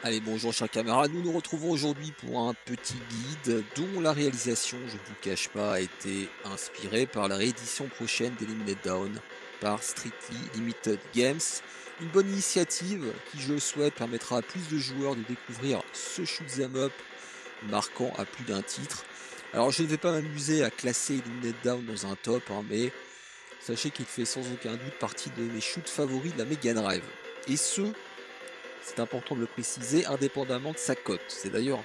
Allez, bonjour chers camarades, nous nous retrouvons aujourd'hui pour un petit guide dont la réalisation, je ne vous cache pas, a été inspirée par la réédition prochaine d'Eliminate Down par Strictly Limited Games. Une bonne initiative qui, je le souhaite, permettra à plus de joueurs de découvrir ce shoot'em up marquant à plus d'un titre. Alors je ne vais pas m'amuser à classer Eliminate Down dans un top, mais sachez qu'il fait sans aucun doute partie de mes shoots favoris de la Mega Drive. Et ce, c'est important de le préciser, indépendamment de sa cote. C'est d'ailleurs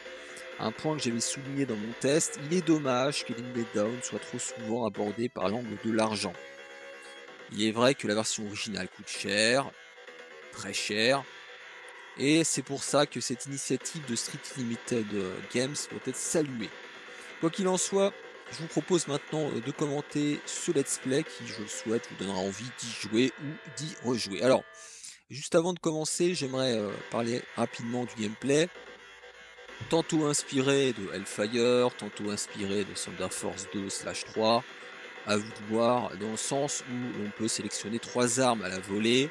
un point que j'avais souligné dans mon test. Il est dommage que Eliminate Down soit trop souvent abordé par l'angle de l'argent. Il est vrai que la version originale coûte cher, très cher, et c'est pour ça que cette initiative de Strictly Limited Games doit être saluée. Quoi qu'il en soit, je vous propose maintenant de commenter ce let's play qui, je le souhaite, vous donnera envie d'y jouer ou d'y rejouer. Alors, juste avant de commencer, j'aimerais parler rapidement du gameplay. Tantôt inspiré de Hellfire, tantôt inspiré de Thunder Force 2/3. À vous de voir, dans le sens où l'on peut sélectionner 3 armes à la volée,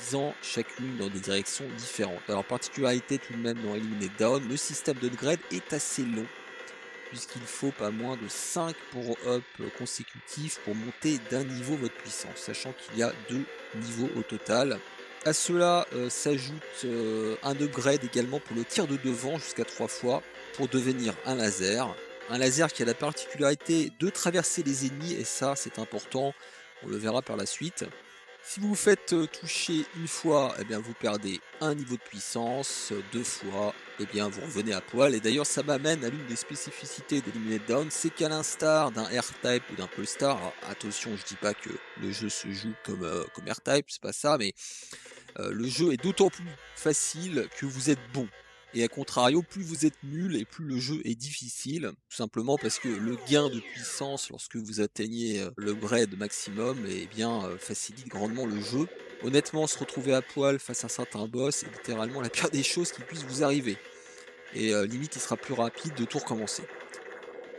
visant chacune dans des directions différentes. Alors, particularité tout de même dans Eliminate Down, le système d'upgrade est assez long, puisqu'il faut pas moins de 5 power-up consécutifs pour monter d'un niveau votre puissance, sachant qu'il y a 2 niveaux au total. À cela s'ajoute un upgrade également pour le tir de devant jusqu'à 3 fois pour devenir un laser. Un laser qui a la particularité de traverser les ennemis, et ça c'est important, on le verra par la suite. Si vous vous faites toucher une fois, eh bien vous perdez un niveau de puissance, 2 fois, eh bien vous revenez à poil. Et d'ailleurs ça m'amène à l'une des spécificités d'Eliminate Down, c'est qu'à l'instar d'un R-Type ou d'un Pulstar, alors, attention, je dis pas que le jeu se joue comme R-Type, c'est pas ça, mais le jeu est d'autant plus facile que vous êtes bon. Et à contrario, plus vous êtes nul et plus le jeu est difficile, tout simplement parce que le gain de puissance lorsque vous atteignez le grade maximum facilite grandement le jeu. Honnêtement, se retrouver à poil face à certains boss est littéralement la pire des choses qui puissent vous arriver. Et limite, il sera plus rapide de tout recommencer.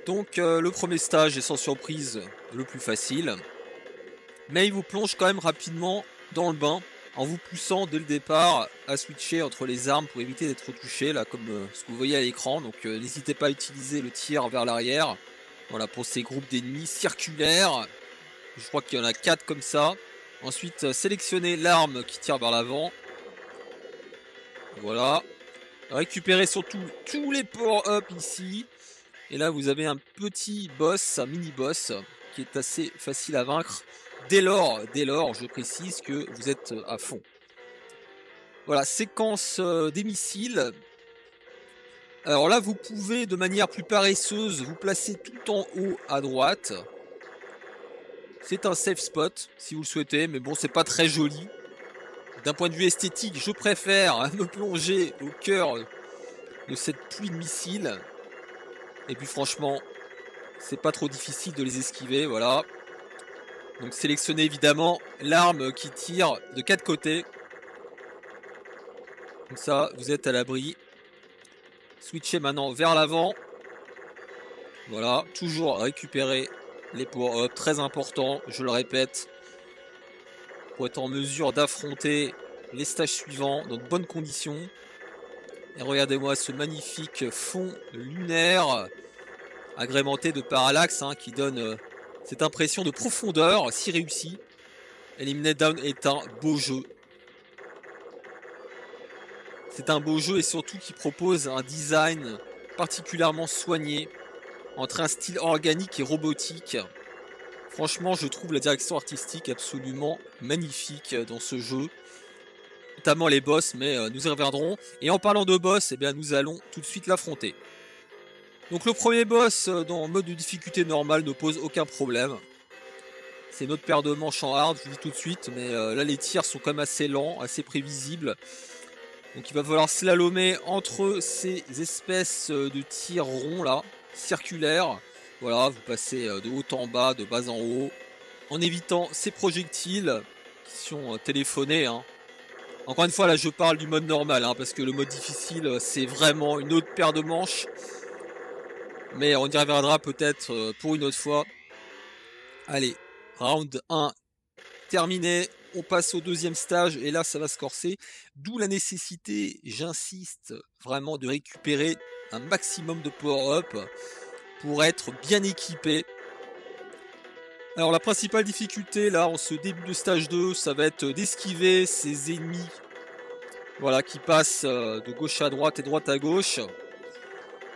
Donc le premier stage est sans surprise le plus facile, mais il vous plonge quand même rapidement dans le bain, en vous poussant dès le départ à switcher entre les armes pour éviter d'être touché, là comme ce que vous voyez à l'écran. Donc n'hésitez pas à utiliser le tir vers l'arrière, voilà, pour ces groupes d'ennemis circulaires. Je crois qu'il y en a 4 comme ça. Ensuite sélectionnez l'arme qui tire vers l'avant, voilà. Récupérez surtout tous les power-up ici, et là vous avez un petit boss, un mini boss qui est assez facile à vaincre. Dès lors, je précise que vous êtes à fond. Voilà, séquence des missiles. Alors là, vous pouvez de manière plus paresseuse vous placer tout en haut à droite. C'est un safe spot si vous le souhaitez, mais bon, c'est pas très joli. D'un point de vue esthétique, je préfère me plonger au cœur de cette pluie de missiles. Et puis franchement, c'est pas trop difficile de les esquiver, voilà. Donc sélectionnez évidemment l'arme qui tire de 4 côtés. Comme ça, vous êtes à l'abri. Switchez maintenant vers l'avant. Voilà, toujours récupérer les power-up, très important, je le répète, pour être en mesure d'affronter les stages suivants dans de bonnes conditions. Et regardez-moi ce magnifique fond lunaire, agrémenté de parallaxe, qui donne cette impression de profondeur, si réussi. Eliminate Down est un beau jeu. C'est un beau jeu et surtout qui propose un design particulièrement soigné, entre un style organique et robotique. Franchement, je trouve la direction artistique absolument magnifique dans ce jeu. Notamment les boss, mais nous y reviendrons. Et en parlant de boss, eh bien, nous allons tout de suite l'affronter. Donc le premier boss dans mode de difficulté normale ne pose aucun problème. C'est notre paire de manches en hard, je vous dis tout de suite, mais là les tirs sont quand même assez lents, assez prévisibles. Donc il va falloir slalomer entre ces espèces de tirs ronds là, circulaires. Voilà, vous passez de haut en bas, de bas en haut, en évitant ces projectiles qui sont téléphonés. Encore une fois, là je parle du mode normal, parce que le mode difficile c'est vraiment une autre paire de manches. Mais on y reviendra peut-être pour une autre fois. Allez, round 1 terminé. On passe au deuxième stage et là ça va se corser. D'où la nécessité, j'insiste vraiment, de récupérer un maximum de power-up pour être bien équipé. Alors la principale difficulté là en ce début de stage 2, ça va être d'esquiver ces ennemis, voilà, qui passent de gauche à droite et droite à gauche.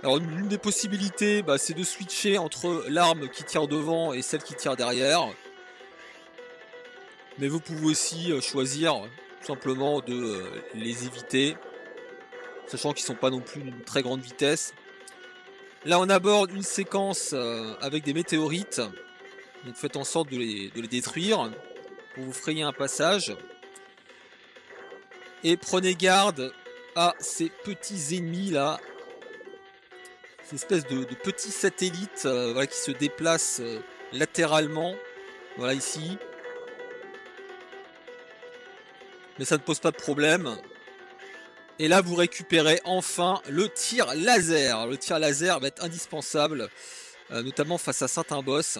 Alors l'une des possibilités, c'est de switcher entre l'arme qui tire devant et celle qui tire derrière. Mais vous pouvez aussi choisir tout simplement de les éviter, sachant qu'ils ne sont pas non plus d'une très grande vitesse. Là on aborde une séquence avec des météorites. Donc faites en sorte de les détruire pour vous frayer un passage. Et prenez garde à ces petits ennemis là. Ces espèces de petits satellites voilà, qui se déplacent latéralement. Voilà ici. Mais ça ne pose pas de problème. Et là vous récupérez enfin le tir laser. Le tir laser va être indispensable, notamment face à certains boss.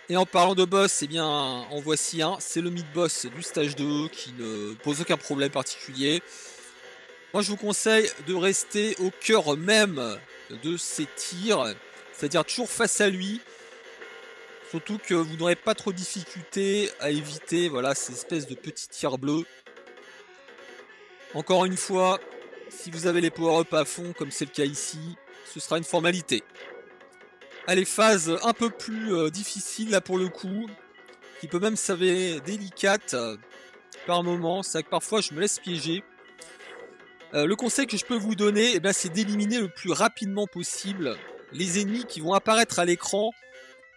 Et en parlant de boss, eh bien, en voici un. C'est le mid-boss du stage 2 qui ne pose aucun problème particulier. Moi, je vous conseille de rester au cœur même de ces tirs, c'est-à-dire toujours face à lui. Surtout que vous n'aurez pas trop de difficulté à éviter voilà, ces espèces de petits tirs bleus. Encore une fois, si vous avez les power-up à fond, comme c'est le cas ici, ce sera une formalité. Allez, phase un peu plus difficile là pour le coup, qui peut même s'avérer délicate par moment. C'est que parfois je me laisse piéger. Le conseil que je peux vous donner, c'est d'éliminer le plus rapidement possible les ennemis qui vont apparaître à l'écran,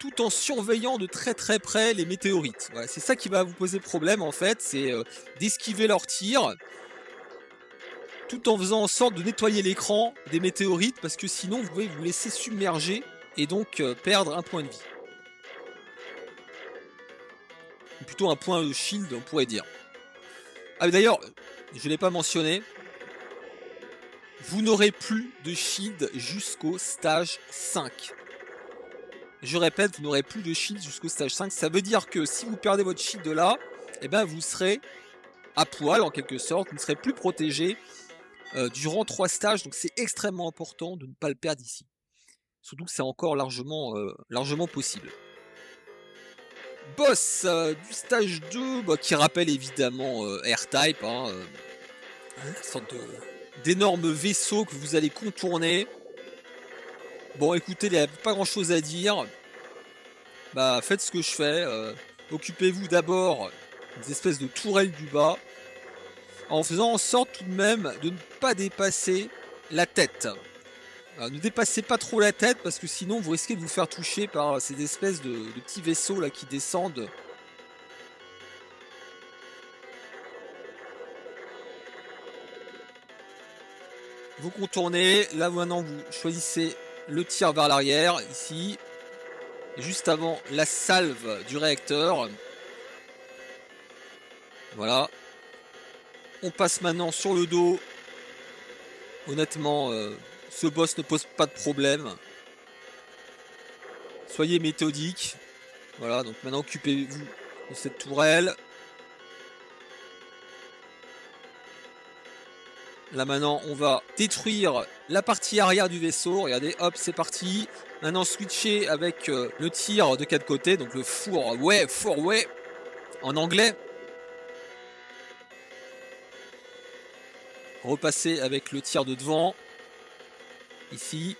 tout en surveillant de très très près les météorites. Voilà, c'est ça qui va vous poser problème en fait, c'est d'esquiver leurs tirs, tout en faisant en sorte de nettoyer l'écran des météorites, parce que sinon vous pouvez vous laisser submerger et donc perdre un point de vie. Ou plutôt un point de shield, on pourrait dire. Ah d'ailleurs, je ne l'ai pas mentionné, vous n'aurez plus de shield jusqu'au stage 5. Je répète, vous n'aurez plus de shield jusqu'au stage 5. Ça veut dire que si vous perdez votre shield là, vous serez à poil en quelque sorte, vous ne serez plus protégé durant 3 stages. Donc c'est extrêmement important de ne pas le perdre ici. Surtout que c'est encore largement possible. Boss du stage 2, qui rappelle évidemment R-Type, une sorte d'énorme vaisseau que vous allez contourner. Bon écoutez, il n'y a pas grand chose à dire. Faites ce que je fais. Occupez-vous d'abord des espèces de tourelles du bas, en faisant en sorte tout de même de ne pas dépasser la tête. Ne dépassez pas trop la tête parce que sinon vous risquez de vous faire toucher par ces espèces de petits vaisseaux là qui descendent. Vous contournez, là maintenant vous choisissez le tir vers l'arrière ici, juste avant la salve du réacteur. Voilà. On passe maintenant sur le dos. Honnêtement, ce boss ne pose pas de problème. Soyez méthodique. Voilà, donc maintenant occupez-vous de cette tourelle. Là maintenant on va détruire la partie arrière du vaisseau. Regardez, hop, c'est parti. Maintenant switcher avec le tir de 4 côtés, donc le four-way en anglais. Repasser avec le tir de devant. Ici.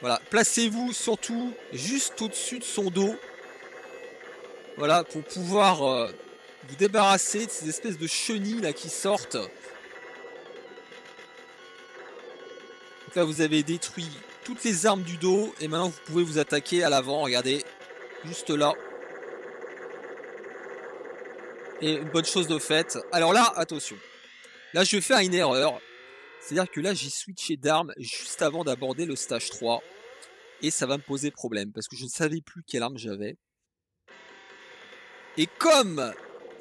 Voilà, placez-vous surtout juste au-dessus de son dos. Voilà, pour pouvoir vous débarrasser de ces espèces de chenilles là qui sortent. Donc là vous avez détruit toutes les armes du dos et maintenant vous pouvez vous attaquer à l'avant, regardez, juste là. Et une bonne chose de faite. Alors là, attention, là je vais faire une erreur, c'est-à-dire que là j'ai switché d'arme juste avant d'aborder le stage 3 et ça va me poser problème parce que je ne savais plus quelle arme j'avais. Et comme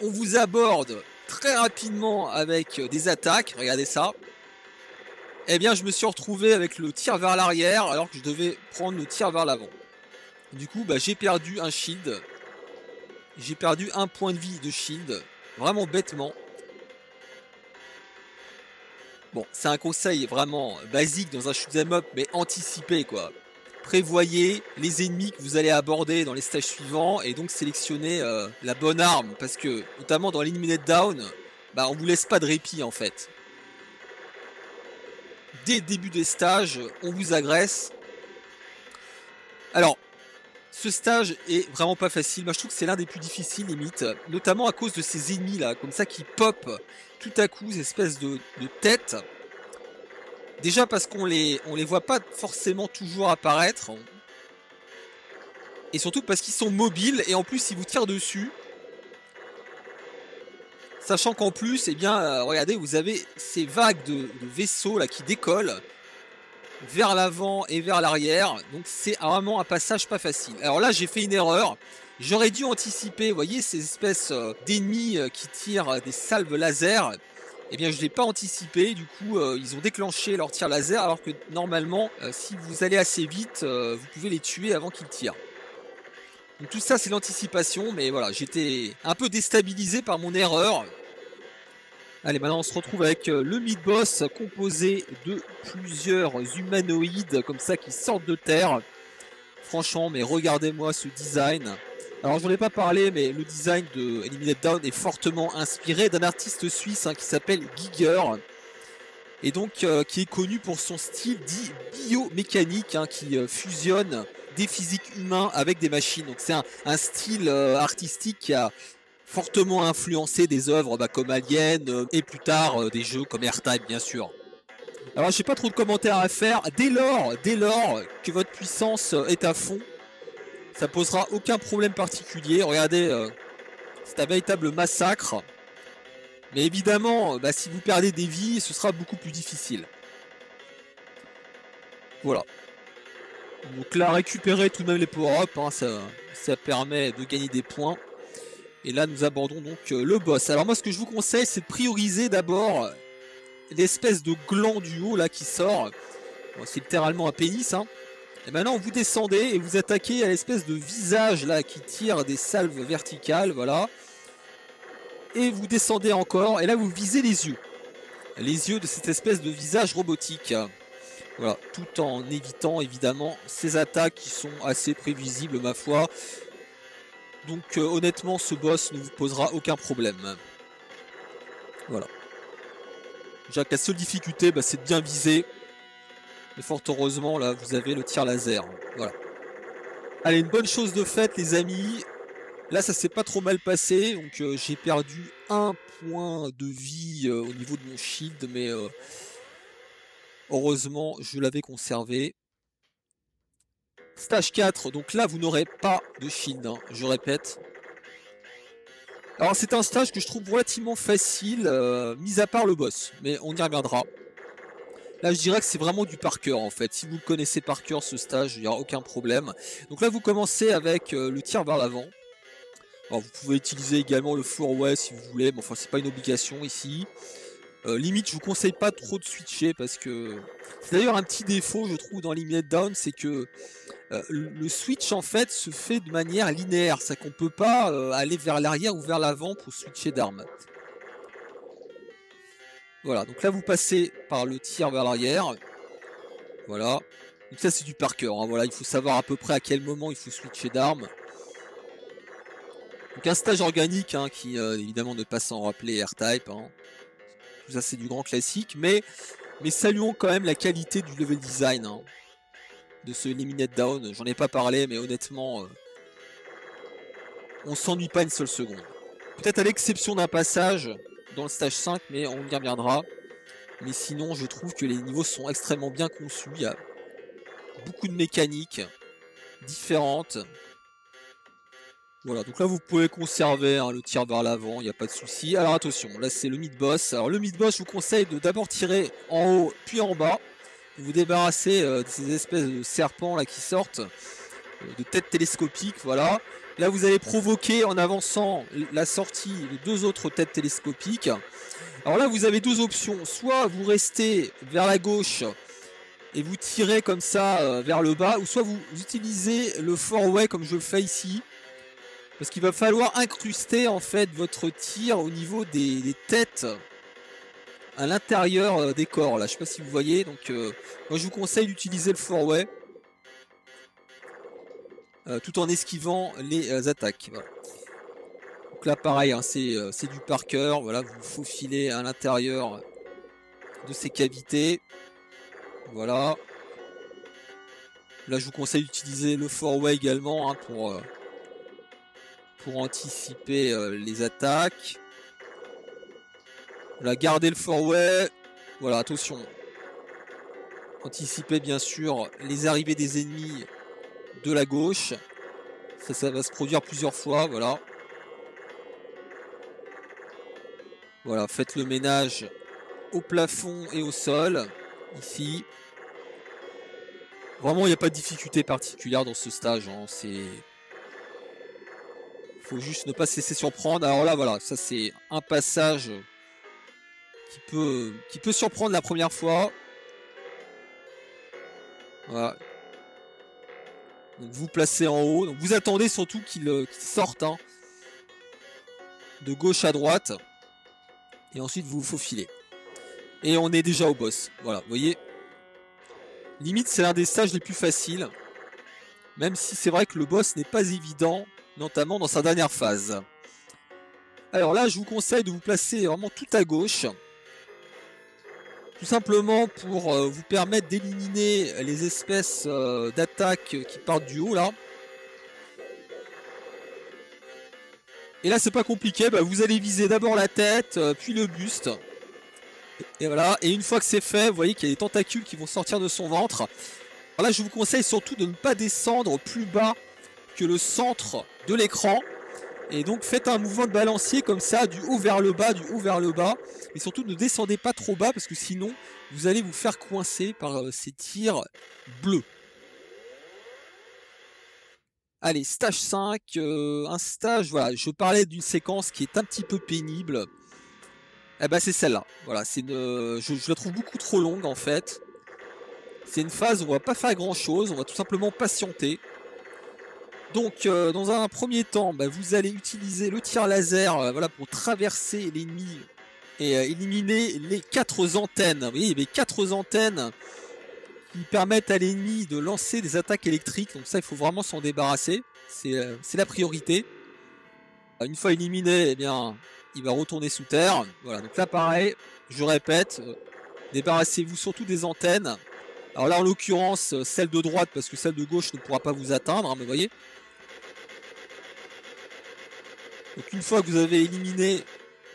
on vous aborde très rapidement avec des attaques, regardez ça, eh bien je me suis retrouvé avec le tir vers l'arrière alors que je devais prendre le tir vers l'avant. Du coup, bah, j'ai perdu un shield. J'ai perdu un point de vie de shield. Vraiment bêtement. Bon, c'est un conseil vraiment basique dans un shoot'em up, mais anticipez quoi. Prévoyez les ennemis que vous allez aborder dans les stages suivants et donc sélectionnez la bonne arme. Parce que, notamment dans l'Eliminate Down, bah, on vous laisse pas de répit en fait. Dès le début des stages, on vous agresse. Alors, ce stage est vraiment pas facile. Moi, je trouve que c'est l'un des plus difficiles, limite. Notamment à cause de ces ennemis là, comme ça, qui pop tout à coup, ces espèces de têtes. Déjà parce qu'on les voit pas forcément toujours apparaître. Et surtout parce qu'ils sont mobiles et en plus, ils vous tirent dessus. Sachant qu'en plus, eh bien, regardez, vous avez ces vagues de vaisseaux là qui décollent vers l'avant et vers l'arrière. Donc c'est vraiment un passage pas facile. Alors là, j'ai fait une erreur. J'aurais dû anticiper, vous voyez, ces espèces d'ennemis qui tirent des salves laser. Eh bien, je ne l'ai pas anticipé. Du coup, ils ont déclenché leur tir laser. Alors que normalement, si vous allez assez vite, vous pouvez les tuer avant qu'ils tirent. Donc tout ça, c'est l'anticipation. Mais voilà, j'étais un peu déstabilisé par mon erreur. Allez, maintenant on se retrouve avec le mid-boss composé de plusieurs humanoïdes comme ça qui sortent de terre. Franchement, mais regardez-moi ce design. Alors je n'en ai pas parlé, mais le design de Eliminate Down est fortement inspiré d'un artiste suisse qui s'appelle Giger. Et donc qui est connu pour son style dit biomécanique qui fusionne des physiques humains avec des machines. Donc c'est un style artistique qui a fortement influencé des œuvres comme Alien et plus tard des jeux comme R-Type bien sûr. Alors j'ai pas trop de commentaires à faire. Dès lors que votre puissance est à fond, ça posera aucun problème particulier. Regardez, c'est un véritable massacre. Mais évidemment, si vous perdez des vies, ce sera beaucoup plus difficile. Voilà. Donc là, récupérer tout de même les power-up, ça permet de gagner des points. Et là, nous abordons donc le boss. Alors moi, ce que je vous conseille, c'est de prioriser d'abord l'espèce de gland du haut là qui sort. Bon, c'est littéralement un pénis. Et maintenant, vous descendez et vous attaquez à l'espèce de visage là qui tire des salves verticales, voilà. Et vous descendez encore, et là vous visez les yeux. Les yeux de cette espèce de visage robotique. Voilà, tout en évitant évidemment ces attaques qui sont assez prévisibles ma foi. Donc honnêtement, ce boss ne vous posera aucun problème. Voilà. Déjà que la seule difficulté, c'est de bien viser. Mais fort heureusement, là, vous avez le tir laser. Voilà. Allez, une bonne chose de faite, les amis. Là, ça s'est pas trop mal passé. Donc, j'ai perdu un point de vie au niveau de mon shield. Mais heureusement, je l'avais conservé. Stage 4. Donc là, vous n'aurez pas de shield. Je répète. Alors, c'est un stage que je trouve relativement facile, mis à part le boss. Mais on y reviendra. Là, je dirais que c'est vraiment du par cœur en fait. Si vous le connaissez par cœur ce stage, il n'y aura aucun problème. Donc là, vous commencez avec le tir vers l'avant. Alors, vous pouvez utiliser également le four-away si vous voulez, mais enfin, c'est pas une obligation ici. Limite, je vous conseille pas trop de switcher parce que c'est d'ailleurs un petit défaut, je trouve, dans l'Eliminate Down, c'est que le switch en fait se fait de manière linéaire. C'est qu'on peut pas aller vers l'arrière ou vers l'avant pour switcher d'armes. Voilà, donc là vous passez par le tir vers l'arrière. Voilà. Donc ça c'est du par cœur. Voilà, il faut savoir à peu près à quel moment il faut switcher d'armes. Donc un stage organique qui évidemment ne pas s'en rappeler R-Type. Tout ça c'est du grand classique. Mais saluons quand même la qualité du level design de ce Eliminate Down. J'en ai pas parlé, mais honnêtement, on s'ennuie pas une seule seconde. Peut-être à l'exception d'un passage dans le stage 5, mais on y reviendra. Mais sinon, je trouve que les niveaux sont extrêmement bien conçus. Il y a beaucoup de mécaniques différentes. Voilà, donc là, vous pouvez conserver le tir vers l'avant, il n'y a pas de souci. Alors attention, là, c'est le mid-boss. Alors le mid-boss, je vous conseille de d'abord tirer en haut, puis en bas. Vous vous débarrassez de ces espèces de serpents là qui sortent, de têtes télescopiques, voilà. Là, vous allez provoquer en avançant la sortie de deux autres têtes télescopiques. Alors là, vous avez deux options. Soit vous restez vers la gauche et vous tirez comme ça vers le bas, ou soit vous utilisez le four-way comme je le fais ici, parce qu'il va falloir incruster en fait votre tir au niveau des têtes à l'intérieur des corps là. Je sais pas si vous voyez, donc moi je vous conseille d'utiliser le four-way tout en esquivant les attaques. Voilà. Donc là pareil, hein, c'est du par cœur. Voilà, vous faufilez à l'intérieur de ces cavités. Voilà. Là je vous conseille d'utiliser le four-way également hein, pour anticiper les attaques. Voilà, gardez le four-way. Voilà, attention. Anticipez bien sûr les arrivées des ennemis de la gauche. Ça va se produire plusieurs fois, voilà. Voilà, faites le ménage au plafond et au sol, ici. Vraiment, il n'y a pas de difficulté particulière dans ce stage, hein. Faut juste ne pas se laisser surprendre. Alors là, voilà, ça c'est un passage qui peut surprendre la première fois. Voilà. Donc vous placez en haut. Donc vous attendez surtout qu'il sorte hein, de gauche à droite. Et ensuite vous vous faufilez. Et on est déjà au boss. Voilà, vous voyez. Limite c'est l'un des stages les plus faciles. Même si c'est vrai que le boss n'est pas évident, notamment dans sa dernière phase. Alors là je vous conseille de vous placer vraiment tout à gauche. Tout simplement pour vous permettre d'éliminer les espèces d'attaques qui partent du haut là. Et là c'est pas compliqué, bah, vous allez viser d'abord la tête, puis le buste. Et voilà, et une fois que c'est fait, vous voyez qu'il y a des tentacules qui vont sortir de son ventre. Alors là je vous conseille surtout de ne pas descendre plus bas que le centre de l'écran. Et donc faites un mouvement de balancier comme ça, du haut vers le bas, du haut vers le bas. Et surtout ne descendez pas trop bas parce que sinon vous allez vous faire coincer par ces tirs bleus. Allez, stage 5, un stage, voilà, je parlais d'une séquence qui est un petit peu pénible. Eh ben c'est celle-là, voilà, je la trouve beaucoup trop longue en fait. C'est une phase où on va pas faire grand chose, on va tout simplement patienter. Donc dans un premier temps, bah, vous allez utiliser le tir laser voilà, pour traverser l'ennemi et éliminer les 4 antennes. Vous voyez, il y avait 4 antennes qui permettent à l'ennemi de lancer des attaques électriques. Donc ça, il faut vraiment s'en débarrasser. C'est la priorité. Une fois éliminé, eh bien, il va retourner sous terre. Voilà, donc là pareil, je répète, débarrassez-vous surtout des antennes. Alors là en l'occurrence, celle de droite, parce que celle de gauche ne pourra pas vous atteindre, hein, mais vous voyez. Donc une fois que vous avez éliminé,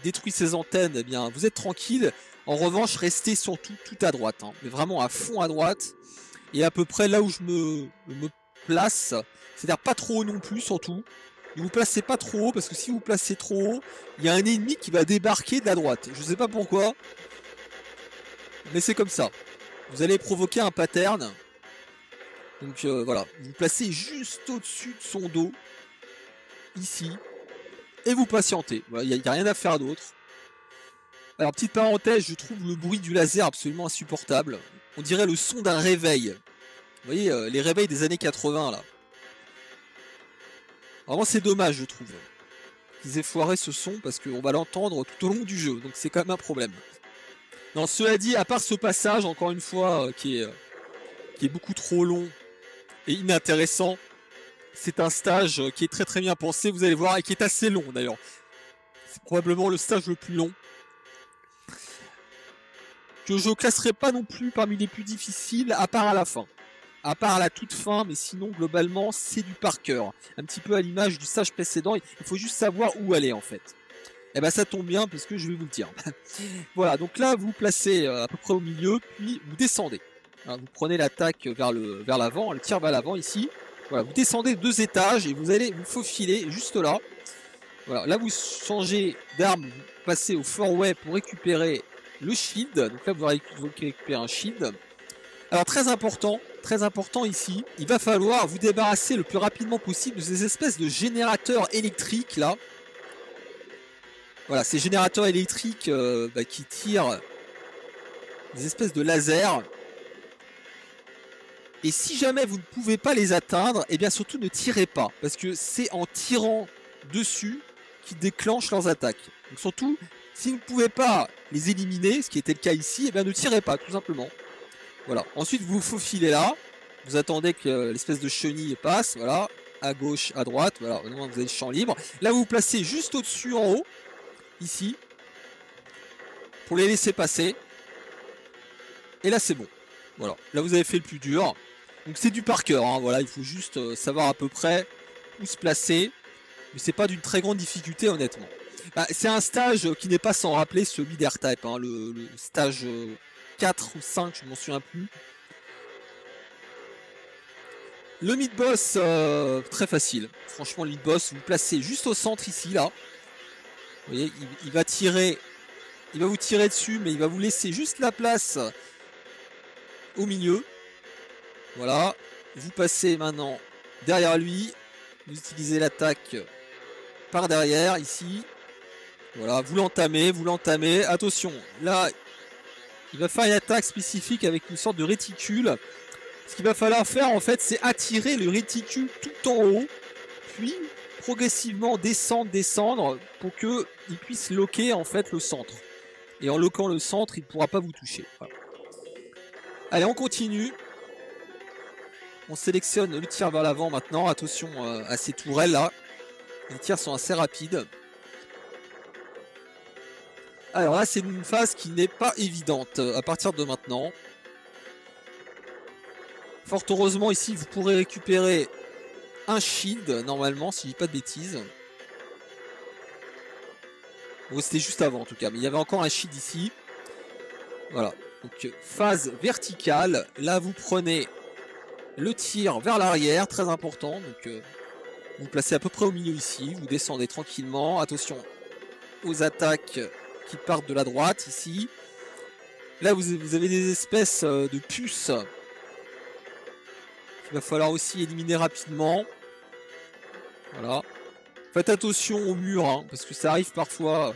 détruit ces antennes, eh bien vous êtes tranquille. En revanche, restez surtout tout à droite, hein, mais vraiment à fond à droite. Et à peu près là où je me place, c'est-à-dire pas trop haut non plus surtout. Ne vous placez pas trop haut, parce que si vous placez trop haut, il y a un ennemi qui va débarquer de la droite. Je sais pas pourquoi, mais c'est comme ça. Vous allez provoquer un pattern. Donc voilà, vous placez juste au-dessus de son dos, ici. Et vous patientez, il n'y a rien à faire d'autre. Alors petite parenthèse, je trouve le bruit du laser absolument insupportable. On dirait le son d'un réveil. Vous voyez, les réveils des années 80 là. Vraiment c'est dommage je trouve qu'ils aient foiré ce son parce qu'on va l'entendre tout au long du jeu. Donc c'est quand même un problème. Non, cela dit, à part ce passage, encore une fois, qui est beaucoup trop long et inintéressant, c'est un stage qui est très très bien pensé, vous allez voir, et qui est assez long d'ailleurs. C'est probablement le stage le plus long. Que je classerai pas non plus parmi les plus difficiles, à part à la fin. À part à la toute fin, mais sinon globalement c'est du par cœur. Un petit peu à l'image du stage précédent, il faut juste savoir où aller en fait. Et ben ça tombe bien parce que je vais vous le dire. Voilà, donc là vous placez à peu près au milieu, puis vous descendez. Vous prenez l'attaque vers l'avant, le tir vers l'avant ici. Voilà, vous descendez 2 étages et vous allez vous faufiler juste là. Voilà, là vous changez d'arme, vous passez au four-way pour récupérer le shield. Donc là vous récupérez un shield. Alors très important ici, il va falloir vous débarrasser le plus rapidement possible de ces espèces de générateurs électriques là. Voilà, ces générateurs électriques qui tirent des espèces de lasers. Et si jamais vous ne pouvez pas les atteindre, et bien surtout ne tirez pas. Parce que c'est en tirant dessus qu'ils déclenchent leurs attaques. Donc surtout, si vous ne pouvez pas les éliminer, ce qui était le cas ici, et bien ne tirez pas, tout simplement. Voilà. Ensuite, vous vous faufilez là. Vous attendez que l'espèce de chenille passe. Voilà. À gauche, à droite. Voilà. Vous avez le champ libre. Là, vous vous placez juste au-dessus, en haut. Ici. Pour les laisser passer. Et là, c'est bon. Voilà. Là, vous avez fait le plus dur. Donc, c'est du par cœur. Hein. Voilà. Il faut juste savoir à peu près où se placer. Mais c'est pas d'une très grande difficulté, honnêtement. Bah, c'est un stage qui n'est pas sans rappeler celui d'R-Type. Hein. Le stage 4 ou 5, je ne m'en souviens plus. Le mid-boss, très facile. Franchement, le mid-boss, vous le placez juste au centre ici, là. Vous voyez, il va tirer. Il va vous tirer dessus, mais il va vous laisser juste la place au milieu. Voilà. Vous passez maintenant derrière lui. Vous utilisez l'attaque par derrière, ici. Voilà, vous l'entamez. Attention, là, il va faire une attaque spécifique avec une sorte de réticule. Ce qu'il va falloir faire, en fait, c'est attirer le réticule tout en haut, puis progressivement descendre pour qu'il puisse loquer, en fait, le centre. Et en loquant le centre, il ne pourra pas vous toucher. Voilà. Allez, on continue. On sélectionne le tir vers l'avant maintenant. Attention à ces tourelles là. Les tirs sont assez rapides. Alors là, c'est une phase qui n'est pas évidente à partir de maintenant. Fort heureusement, ici, vous pourrez récupérer un shield, normalement, si je dis pas de bêtises. Bon, c'était juste avant, en tout cas. Mais il y avait encore un shield ici. Voilà. Donc, phase verticale. Là, vous prenez le tir vers l'arrière, très important. Donc, vous placez à peu près au milieu ici. Vous descendez tranquillement. Attention aux attaques qui partent de la droite, ici. Là, vous avez des espèces de puces qu'il va falloir aussi éliminer rapidement. Voilà. Faites attention au mur, hein, parce que ça arrive parfois.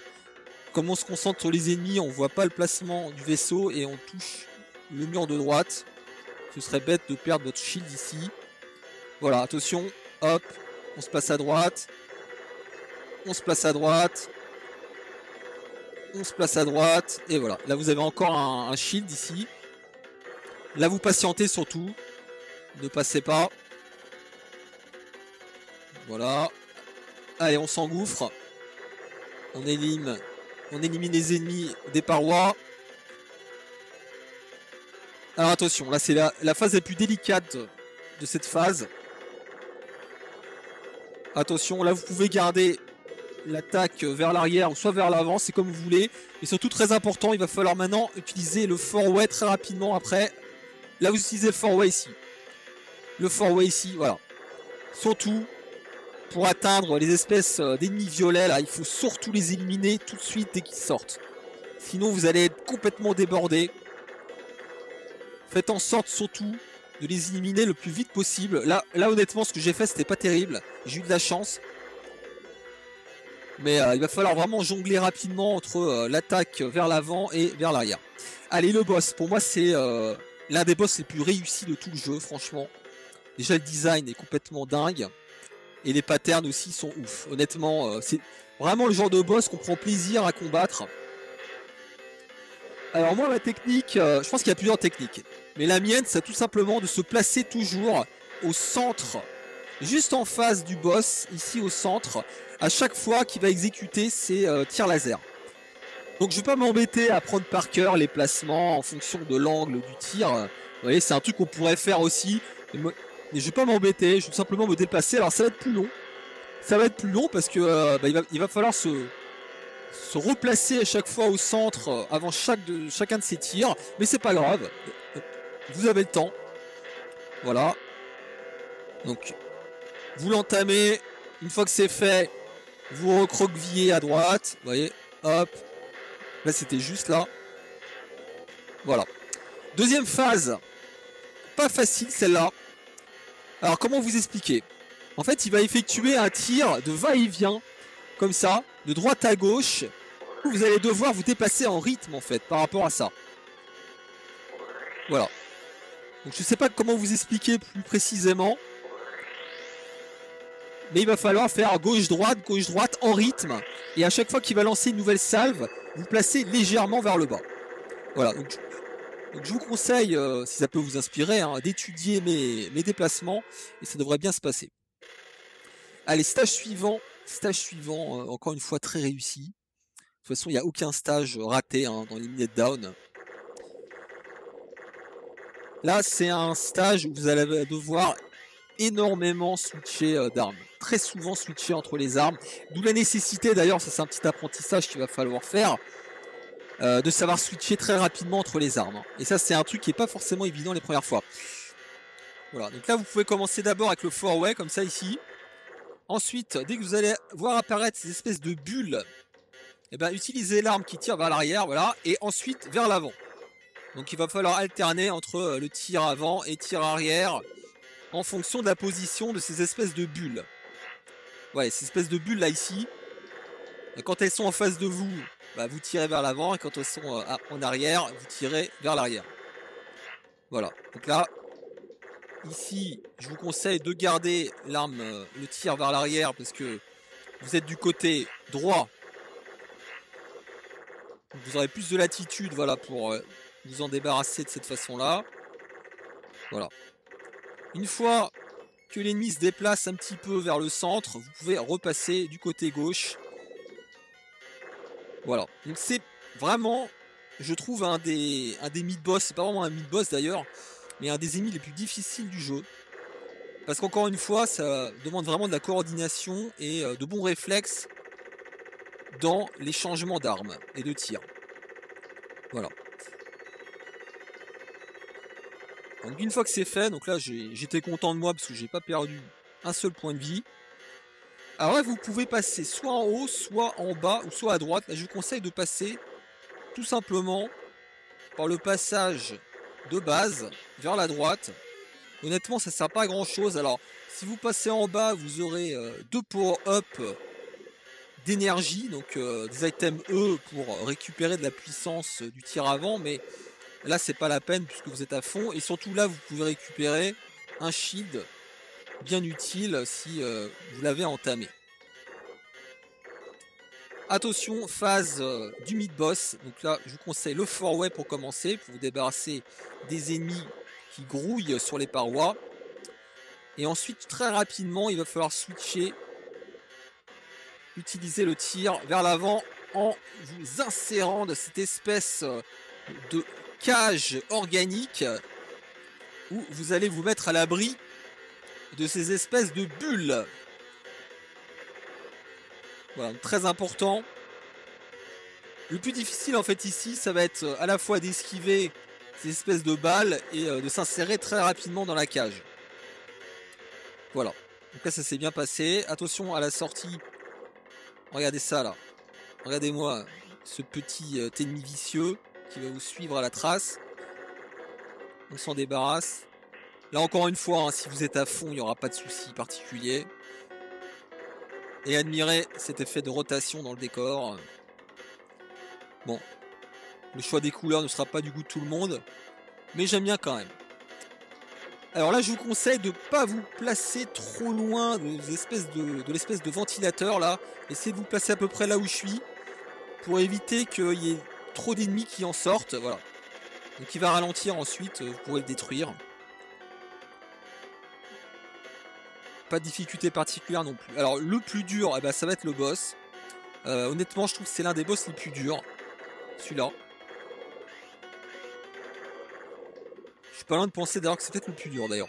Comme on se concentre sur les ennemis, on voit pas le placement du vaisseau et on touche le mur de droite. Ce serait bête de perdre votre shield ici. Voilà, attention. Hop, on se place à droite. On se place à droite. On se place à droite. Et voilà, là vous avez encore un shield ici. Là vous patientez surtout. Ne passez pas. Voilà. Allez, on s'engouffre. On élimine les ennemis des parois. Alors attention, là c'est la phase la plus délicate de cette phase. Attention, là vous pouvez garder l'attaque vers l'arrière ou soit vers l'avant, c'est comme vous voulez. Et surtout très important, il va falloir maintenant utiliser le forway très rapidement après. Là vous utilisez le forway ici. Le forway ici, voilà. Surtout, pour atteindre les espèces d'ennemis violets, là, il faut surtout les éliminer tout de suite dès qu'ils sortent. Sinon, vous allez être complètement débordé. Faites en sorte surtout de les éliminer le plus vite possible. Là honnêtement, ce que j'ai fait, c'était pas terrible. J'ai eu de la chance. Mais il va falloir vraiment jongler rapidement entre l'attaque vers l'avant et vers l'arrière. Allez, le boss. Pour moi, c'est l'un des boss les plus réussis de tout le jeu, franchement. Déjà, le design est complètement dingue. Et les patterns aussi sont ouf. Honnêtement, c'est vraiment le genre de boss qu'on prend plaisir à combattre. Alors moi, ma technique, je pense qu'il y a plusieurs techniques. Mais la mienne, c'est tout simplement de se placer toujours au centre, juste en face du boss, ici au centre, à chaque fois qu'il va exécuter ses tirs laser. Donc je ne vais pas m'embêter à prendre par cœur les placements en fonction de l'angle du tir. Vous voyez, c'est un truc qu'on pourrait faire aussi. Mais je vais pas m'embêter, je vais tout simplement me déplacer. Alors ça va être plus long. Ça va être plus long parce que il va falloir se replacer à chaque fois au centre avant chacun de ces tirs. Mais c'est pas grave. Vous avez le temps. Voilà. Donc vous l'entamez. Une fois que c'est fait, vous recroquevillez à droite. Vous voyez. Hop. Là c'était juste là. Voilà. Deuxième phase. Pas facile celle-là. Alors comment vous expliquer? En fait, il va effectuer un tir de va-et-vient, comme ça, de droite à gauche. Vous allez devoir vous déplacer en rythme, en fait, par rapport à ça. Voilà. Donc je sais pas comment vous expliquer plus précisément. Mais il va falloir faire gauche-droite en rythme. Et à chaque fois qu'il va lancer une nouvelle salve, vous placez légèrement vers le bas. Voilà, donc je vous conseille, si ça peut vous inspirer, hein, d'étudier mes déplacements. Et ça devrait bien se passer. Allez, stage suivant, encore une fois très réussi. De toute façon, il n'y a aucun stage raté hein, dans l'Eliminate Down. Là, c'est un stage où vous allez devoir énormément switcher d'armes. Très souvent switcher entre les armes. D'où la nécessité, d'ailleurs, ça c'est un petit apprentissage qu'il va falloir faire, de savoir switcher très rapidement entre les armes. Et ça, c'est un truc qui n'est pas forcément évident les premières fois. Voilà, donc là, vous pouvez commencer d'abord avec le four-way, comme ça ici. Ensuite, dès que vous allez voir apparaître ces espèces de bulles, eh ben, utilisez l'arme qui tire vers l'arrière, voilà, et ensuite vers l'avant. Donc il va falloir alterner entre le tir avant et tir arrière en fonction de la position de ces espèces de bulles. Ouais, ces espèces de bulles là ici, quand elles sont en face de vous, bah, vous tirez vers l'avant, et quand elles sont en arrière, vous tirez vers l'arrière. Voilà, donc là, ici, je vous conseille de garder l'arme, le tir vers l'arrière, parce que vous êtes du côté droit. Vous aurez plus de latitude, voilà, pour vous en débarrasser de cette façon-là. Voilà. Une fois que l'ennemi se déplace un petit peu vers le centre, vous pouvez repasser du côté gauche. Voilà. Donc c'est vraiment, je trouve, un des mid-boss. C'est pas vraiment un mid-boss d'ailleurs, mais un des ennemis les plus difficiles du jeu. Parce qu'encore une fois, ça demande vraiment de la coordination et de bons réflexes dans les changements d'armes et de tir. Voilà. Donc une fois que c'est fait, donc là j'étais content de moi parce que j'ai pas perdu un seul point de vie. Alors là vous pouvez passer soit en haut, soit en bas ou soit à droite. Là je vous conseille de passer tout simplement par le passage de base vers la droite. Honnêtement ça sert pas à grand chose. Alors si vous passez en bas vous aurez 2 power-up d'énergie, donc des items E pour récupérer de la puissance du tir avant, mais là c'est pas la peine puisque vous êtes à fond, et surtout là vous pouvez récupérer un shield bien utile si vous l'avez entamé. Attention, phase du mid-boss, donc là je vous conseille le four-way pour commencer, pour vous débarrasser des ennemis qui grouillent sur les parois. Et ensuite très rapidement il va falloir switcher, utiliser le tir vers l'avant en vous insérant de cette espèce de cage organique où vous allez vous mettre à l'abri de ces espèces de bulles. Voilà, très important. Le plus difficile en fait ici, ça va être à la fois d'esquiver ces espèces de balles et de s'insérer très rapidement dans la cage. Voilà. Donc là ça s'est bien passé. Attention à la sortie. Regardez ça là. Regardez-moi ce petit ennemi vicieux qui va vous suivre à la trace. On s'en débarrasse. Là encore une fois, hein, si vous êtes à fond, il n'y aura pas de souci particulier. Et admirez cet effet de rotation dans le décor. Bon, le choix des couleurs ne sera pas du goût de tout le monde, mais j'aime bien quand même. Alors là, je vous conseille de ne pas vous placer trop loin de l'espèce de ventilateur là. Essayez de vous placer à peu près là où je suis, pour éviter qu'il y ait trop d'ennemis qui en sortent. Voilà. Donc il va ralentir ensuite, vous pourrez le détruire. Pas de difficulté particulière non plus. Alors le plus dur, eh ben, ça va être le boss. Honnêtement, je trouve que c'est l'un des boss les plus durs. Celui-là. Je suis pas loin de penser d'ailleurs que c'est peut-être le plus dur d'ailleurs.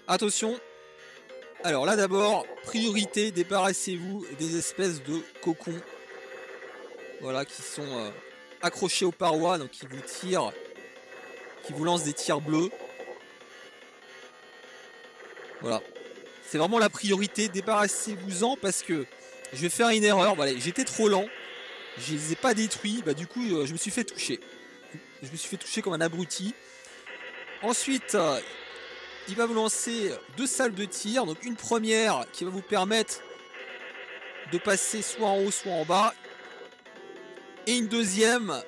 Attention. Alors là d'abord, priorité, débarrassez-vous des espèces de cocons. Voilà, qui sont accrochés aux parois, donc qui vous tirent, qui vous lancent des tirs bleus. Voilà. C'est vraiment la priorité, débarrassez-vous-en parce que je vais faire une erreur. Voilà, j'étais trop lent, je les ai pas détruits, bah du coup je me suis fait toucher. Je me suis fait toucher comme un abruti. Ensuite, il va vous lancer 2 salves de tir. Donc une première qui va vous permettre de passer soit en haut, soit en bas. Et une deuxième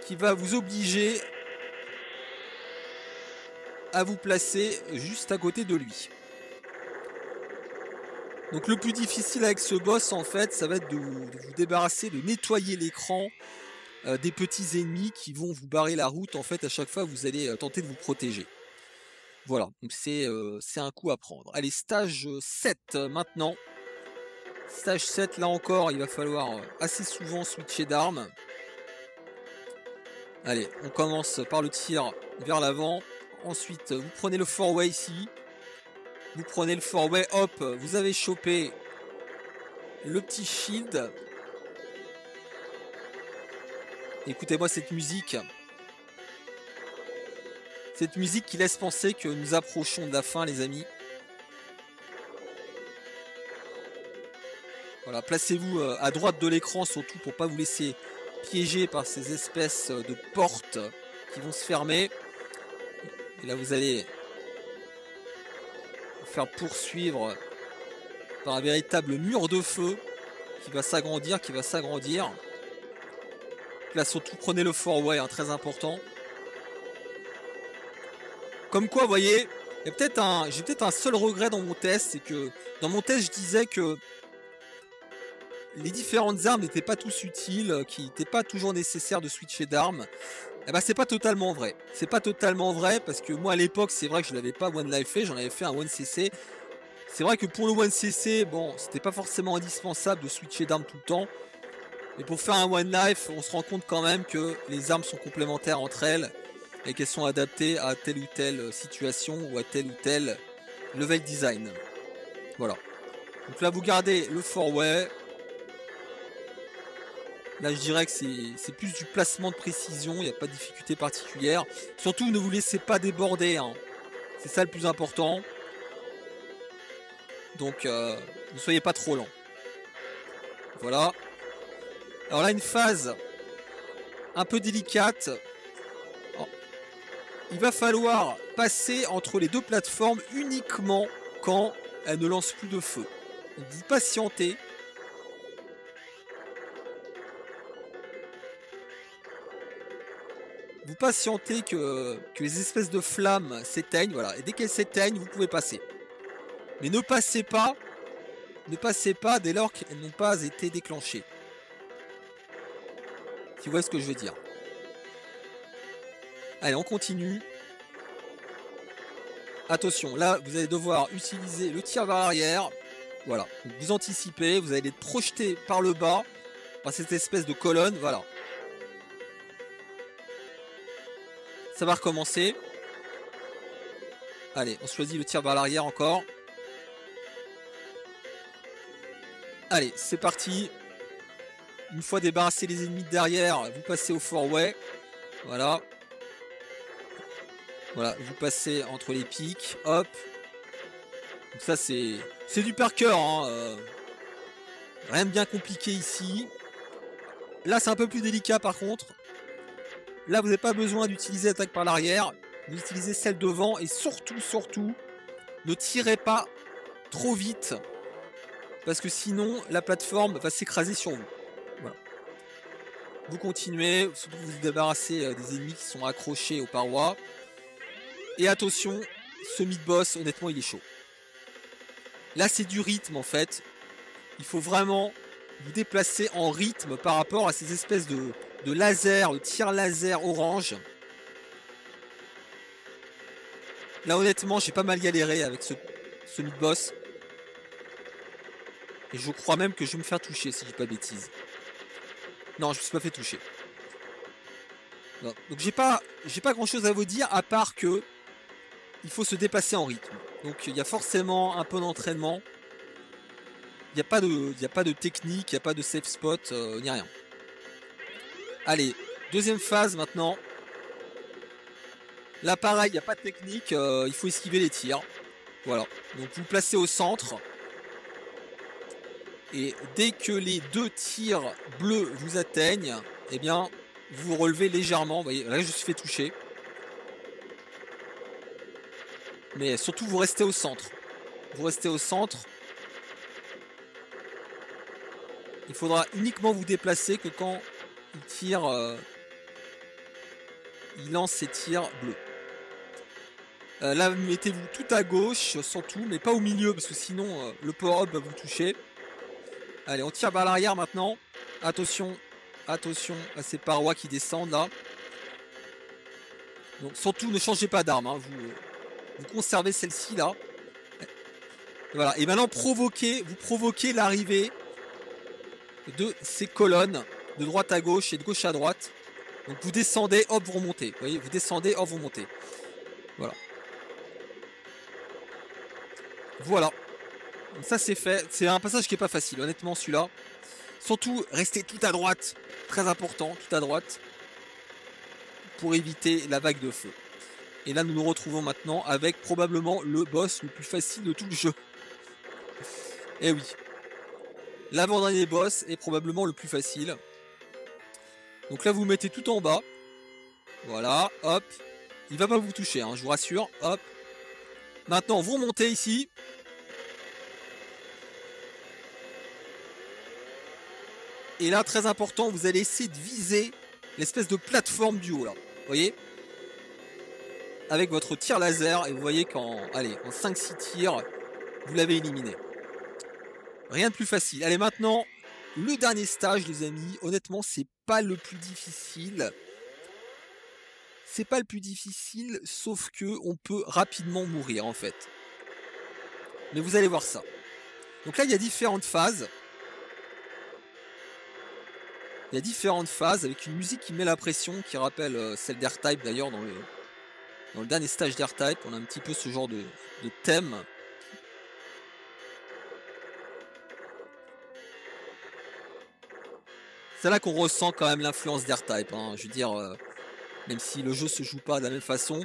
qui va vous obliger à vous placer juste à côté de lui. Donc le plus difficile avec ce boss en fait, ça va être de vous débarrasser, de nettoyer l'écran des petits ennemis qui vont vous barrer la route en fait à chaque fois que vous allez tenter de vous protéger. Voilà, donc c'est un coup à prendre. Allez, stage 7 maintenant. Stage 7, là encore, il va falloir assez souvent switcher d'armes. Allez, on commence par le tir vers l'avant. Ensuite, vous prenez le four-way ici. Vous prenez le four-way, hop, vous avez chopé le petit shield. Écoutez-moi cette musique. Cette musique qui laisse penser que nous approchons de la fin, les amis. Voilà, placez-vous à droite de l'écran, surtout pour ne pas vous laisser piéger par ces espèces de portes qui vont se fermer. Et là, vous allez vous faire poursuivre par un véritable mur de feu qui va s'agrandir, Là, surtout, prenez le four-way, hein, très important. Comme quoi, vous voyez, j'ai peut-être un seul regret dans mon test, c'est que dans mon test, je disais que les différentes armes n'étaient pas tous utiles, qu'il n'était pas toujours nécessaire de switcher d'armes. Eh ben, c'est pas totalement vrai. C'est pas totalement vrai parce que moi à l'époque, c'est vrai que je l'avais pas one life fait, j'en avais fait un 1cc. C'est vrai que pour le 1cc, bon, c'était pas forcément indispensable de switcher d'armes tout le temps. Mais pour faire un one life, on se rend compte quand même que les armes sont complémentaires entre elles et qu'elles sont adaptées à telle ou telle situation ou à tel ou tel level design. Voilà. Donc là, vous gardez le four-way. Là, je dirais que c'est plus du placement de précision, il n'y a pas de difficulté particulière. Surtout, ne vous laissez pas déborder, hein. C'est ça le plus important. Donc, ne soyez pas trop lent. Voilà. Alors là, une phase un peu délicate. Alors, il va falloir passer entre les deux plateformes uniquement quand elles ne lancent plus de feu. Donc, vous patientez. Vous patientez que les espèces de flammes s'éteignent, voilà. Et dès qu'elles s'éteignent, vous pouvez passer. Mais ne passez pas dès lors qu'elles n'ont pas été déclenchées. Si vous voyez ce que je veux dire. Allez, on continue. Attention, là, vous allez devoir utiliser le tir vers l'arrière. Voilà. Donc, vous anticipez, vous allez être projeté par le bas, par cette espèce de colonne, voilà. Ça va recommencer. Allez, on choisit le tir vers l'arrière encore. Allez, c'est parti. Une fois débarrassé les ennemis de derrière, vous passez au four-way. Voilà. Voilà, vous passez entre les pics. Hop. Donc ça, c'est du par cœur, hein. Rien de bien compliqué ici. Là, c'est un peu plus délicat par contre. Là, vous n'avez pas besoin d'utiliser l'attaque par l'arrière. Vous utilisez celle devant. Et surtout, ne tirez pas trop vite. Parce que sinon, la plateforme va s'écraser sur vous. Voilà. Vous continuez. Surtout, vous vous débarrassez des ennemis qui sont accrochés aux parois. Et attention, ce mid-boss, honnêtement, il est chaud. Là, c'est du rythme, en fait. Il faut vraiment vous déplacer en rythme par rapport à ces espèces de laser, de tir laser orange. Là, honnêtement, j'ai pas mal galéré avec ce mid-boss. Et je crois même que je vais me faire toucher, si je dis pas de bêtises. Non, je me suis pas fait toucher. Non. Donc, j'ai pas grand-chose à vous dire, à part que il faut se déplacer en rythme. Donc, il y a forcément un peu d'entraînement. Il n'y a pas de technique, il n'y a pas de safe spot, ni rien. Allez, deuxième phase maintenant. Là pareil, il n'y a pas de technique, il faut esquiver les tirs. Voilà, donc vous placez au centre. Et dès que les deux tirs bleus vous atteignent, eh bien, vous vous relevez légèrement. Vous voyez, là je me suis fait toucher. Mais surtout vous restez au centre. Vous restez au centre. Il faudra uniquement vous déplacer que quand il tire, il lance ses tirs bleus. Là, mettez-vous tout à gauche, surtout, mais pas au milieu, parce que sinon, le power-up va vous toucher. Allez, on tire vers l'arrière maintenant. Attention, attention à ces parois qui descendent là. Donc surtout, ne changez pas d'arme, hein. Vous conservez celle-ci là. Voilà, et maintenant vous provoquez l'arrivée de ces colonnes de droite à gauche et de gauche à droite. Donc vous descendez, hop, vous remontez. Vous voyez, vous descendez, hop, vous remontez. Voilà. Voilà. Donc ça c'est fait. C'est un passage qui est pas facile, honnêtement celui-là. Surtout, restez tout à droite. Très important, tout à droite. Pour éviter la vague de feu. Et là nous nous retrouvons maintenant avec probablement le boss le plus facile de tout le jeu. Eh oui. L'avant-dernier boss est probablement le plus facile. Donc là vous mettez tout en bas. Voilà, hop. Il va pas vous toucher, hein, je vous rassure. Hop. Maintenant vous remontez ici. Et là très important, vous allez essayer de viser l'espèce de plateforme du haut là. Vous voyez? Avec votre tir laser. Et vous voyez qu'en en 5-6 tirs, vous l'avez éliminé. Rien de plus facile. Allez maintenant, le dernier stage les amis. Honnêtement c'est pas le plus difficile. C'est pas le plus difficile, sauf que on peut rapidement mourir en fait. Mais vous allez voir ça. Donc là il y a différentes phases. Il y a différentes phases avec une musique qui met la pression, qui rappelle celle d'R-Type d'ailleurs dans le dernier stage d'R-Type. On a un petit peu ce genre de thème. C'est là qu'on ressent quand même l'influence d'R-Type, hein. Je veux dire, même si le jeu se joue pas de la même façon.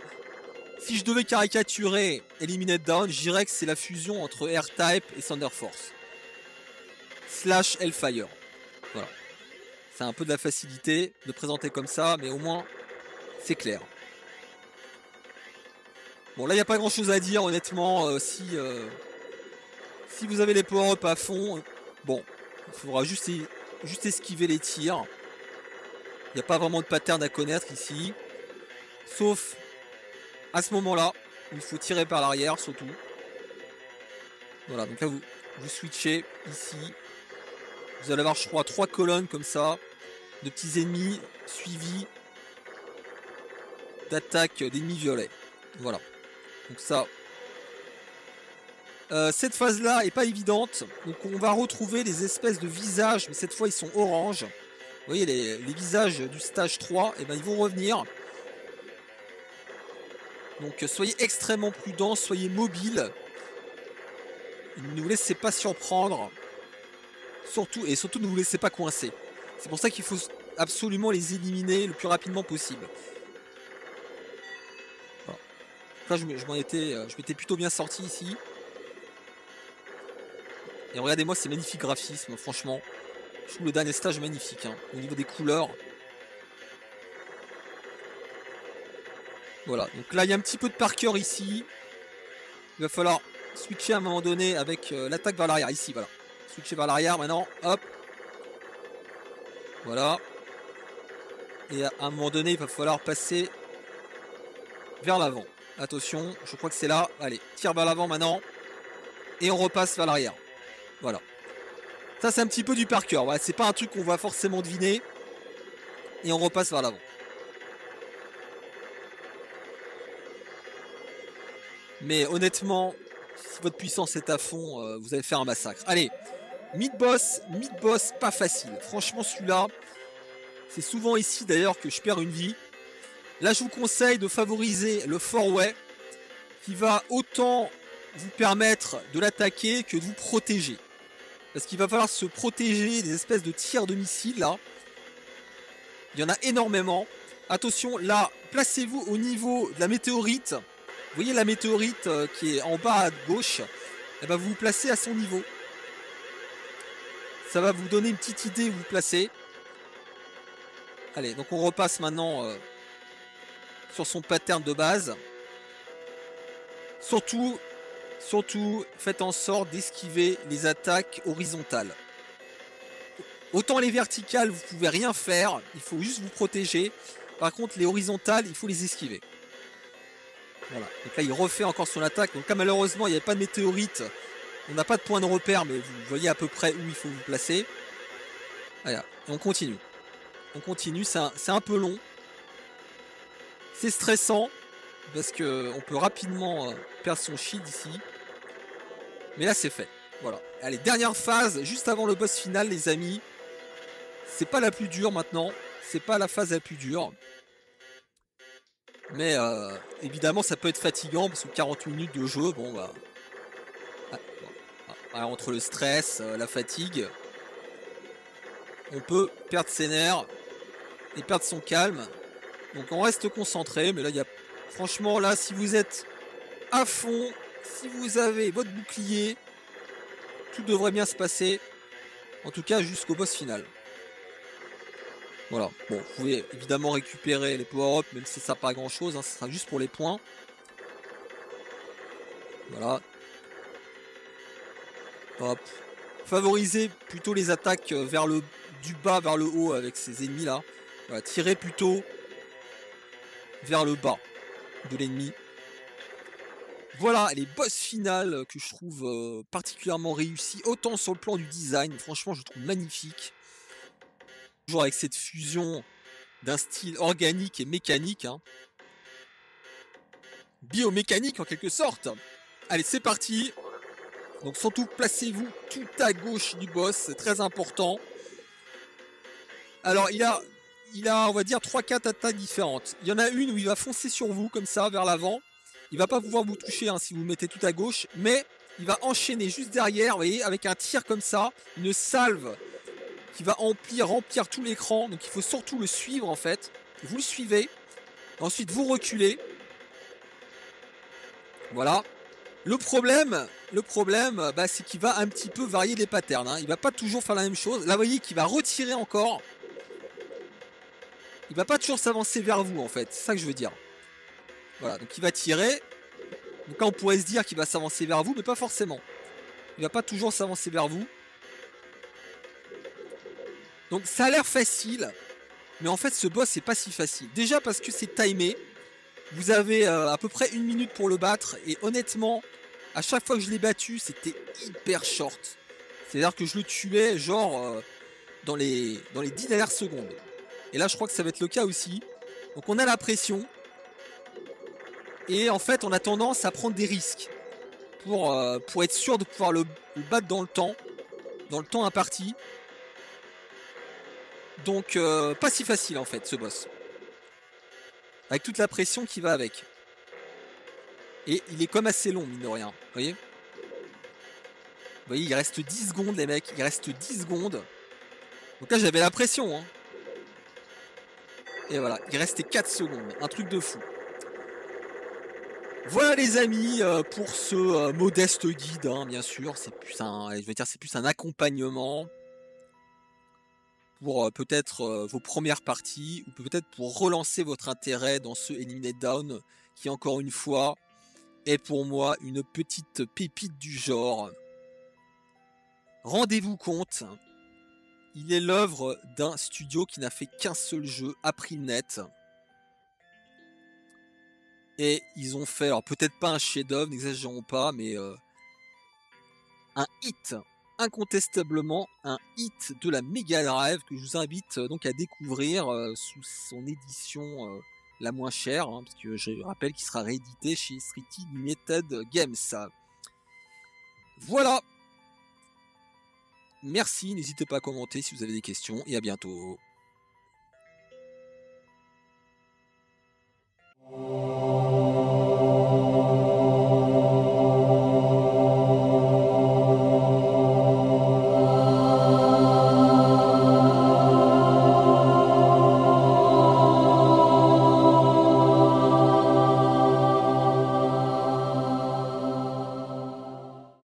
Si je devais caricaturer Eliminate Down, je dirais que c'est la fusion entre R-Type et Thunder Force. Slash Hellfire. Voilà. C'est un peu de la facilité de présenter comme ça, mais au moins, c'est clair. Bon, là, il n'y a pas grand-chose à dire, honnêtement. Si vous avez les power-up à fond, bon, il faudra juste esquiver les tirs. Il n'y a pas vraiment de pattern à connaître ici. Sauf à ce moment-là, il faut tirer par l'arrière, surtout. Voilà, donc là, vous switchez ici. Vous allez avoir, je crois, 3 colonnes comme ça, de petits ennemis suivis d'attaques d'ennemis violets. Voilà. Donc ça. Cette phase-là est pas évidente. Donc on va retrouver des espèces de visages, mais cette fois ils sont orange. Vous voyez les visages du stage 3, et ben ils vont revenir. Donc soyez extrêmement prudents, soyez mobiles. Ne vous laissez pas surprendre. Surtout ne vous laissez pas coincer. C'est pour ça qu'il faut absolument les éliminer le plus rapidement possible. Voilà. Là je m'étais plutôt bien sorti ici. Et regardez-moi ces magnifiques graphismes, franchement. Je trouve le dernier stage magnifique, hein, au niveau des couleurs. Voilà, donc là il y a un petit peu de par cœur ici. Il va falloir switcher à un moment donné avec l'attaque vers l'arrière, ici, voilà. Switcher vers l'arrière maintenant, hop. Voilà. Et à un moment donné, il va falloir passer vers l'avant. Attention, je crois que c'est là. Allez, tire vers l'avant maintenant. Et on repasse vers l'arrière. Voilà. Ça, c'est un petit peu du par cœur. Voilà, c'est pas un truc qu'on va forcément deviner. Et on repasse vers l'avant. Mais honnêtement, si votre puissance est à fond, vous allez faire un massacre. Allez, mid-boss, pas facile. Franchement, celui-là, c'est souvent ici d'ailleurs que je perds une vie. Là, je vous conseille de favoriser le four-way, qui va autant vous permettre de l'attaquer que de vous protéger. Parce qu'il va falloir se protéger des espèces de tirs de missiles, là. Il y en a énormément. Attention, là, placez-vous au niveau de la météorite. Vous voyez la météorite qui est en bas à gauche. Et ben vous vous placez à son niveau. Ça va vous donner une petite idée où vous placez. Allez, donc on repasse maintenant sur son pattern de base. Surtout, faites en sorte d'esquiver les attaques horizontales. Autant les verticales, vous pouvez rien faire. Il faut juste vous protéger. Par contre, les horizontales, il faut les esquiver. Voilà. Donc là, il refait encore son attaque. Donc là, malheureusement, il n'y avait pas de météorite. On n'a pas de point de repère, mais vous voyez à peu près où il faut vous placer. Voilà. Et on continue. On continue. C'est un peu long. C'est stressant. Parce qu'on peut rapidement perdre son shield ici. Mais là, c'est fait. Voilà. Allez, dernière phase, juste avant le boss final, les amis. C'est pas la plus dure maintenant. C'est pas la phase la plus dure. Mais évidemment, ça peut être fatigant parce que 40 minutes de jeu, bon bah. Entre le stress, la fatigue, on peut perdre ses nerfs et perdre son calme. Donc on reste concentré, mais là, il y a. Franchement, là, si vous êtes à fond, si vous avez votre bouclier, tout devrait bien se passer. En tout cas, jusqu'au boss final. Voilà, bon, vous pouvez évidemment récupérer les power-up, même si ça sert pas à grand chose, hein, ce sera juste pour les points. Voilà. Hop. Favorisez plutôt les attaques vers du bas vers le haut avec ces ennemis là. Voilà, tirez plutôt vers le bas de l'ennemi. Voilà, les boss finales que je trouve particulièrement réussis, autant sur le plan du design, franchement je trouve magnifique. Toujours avec cette fusion d'un style organique et mécanique. Hein. Biomécanique en quelque sorte. Allez, c'est parti. Donc surtout, placez-vous tout à gauche du boss, c'est très important. Alors, il a on va dire, 3-4 attaques différentes. Il y en a une où il va foncer sur vous, comme ça, vers l'avant. Il va pas pouvoir vous toucher hein, si vous mettez tout à gauche, mais il va enchaîner juste derrière, vous voyez, avec un tir comme ça, une salve qui va remplir tout l'écran. Donc il faut surtout le suivre en fait. Vous le suivez. Ensuite vous reculez. Voilà. Le problème bah, c'est qu'il va un petit peu varier les patterns. Hein. Il va pas toujours faire la même chose. Là vous voyez qu'il va retirer encore. Il va pas toujours s'avancer vers vous en fait. C'est ça que je veux dire. Voilà, donc il va tirer. Donc là on pourrait se dire qu'il va s'avancer vers vous, mais pas forcément. Il va pas toujours s'avancer vers vous. Donc ça a l'air facile, mais en fait ce boss c'est pas si facile. Déjà parce que c'est timé. Vous avez à peu près 1 minute pour le battre. Et honnêtement, à chaque fois que je l'ai battu, c'était hyper short. C'est-à-dire que je le tuais genre dans les 10 dernières secondes. Et là je crois que ça va être le cas aussi. Donc on a la pression. Et en fait on a tendance à prendre des risques. Pour être sûr de pouvoir le battre dans le temps imparti. Donc pas si facile en fait ce boss. Avec toute la pression qui va avec. Et il est comme assez long mine de rien. Vous voyez ? Vous voyez, il reste 10 secondes les mecs. Il reste 10 secondes. Donc là j'avais la pression. Hein. Et voilà, il restait 4 secondes. Un truc de fou. Voilà les amis pour ce modeste guide. Hein, bien sûr. C'est plus c'est plus un accompagnement. Pour peut-être vos premières parties, ou peut-être pour relancer votre intérêt dans ce Eliminate Down, qui encore une fois est pour moi une petite pépite du genre. Rendez-vous compte, il est l'œuvre d'un studio qui n'a fait qu'un seul jeu, Aprilnet. Et ils ont fait, alors peut-être pas un chef-d'œuvre, n'exagérons pas, mais un hit. Incontestablement un hit de la Mega Drive que je vous invite donc à découvrir sous son édition la moins chère, hein, parce que je rappelle qu'il sera réédité chez Street United Games. Voilà. Merci, n'hésitez pas à commenter si vous avez des questions et à bientôt.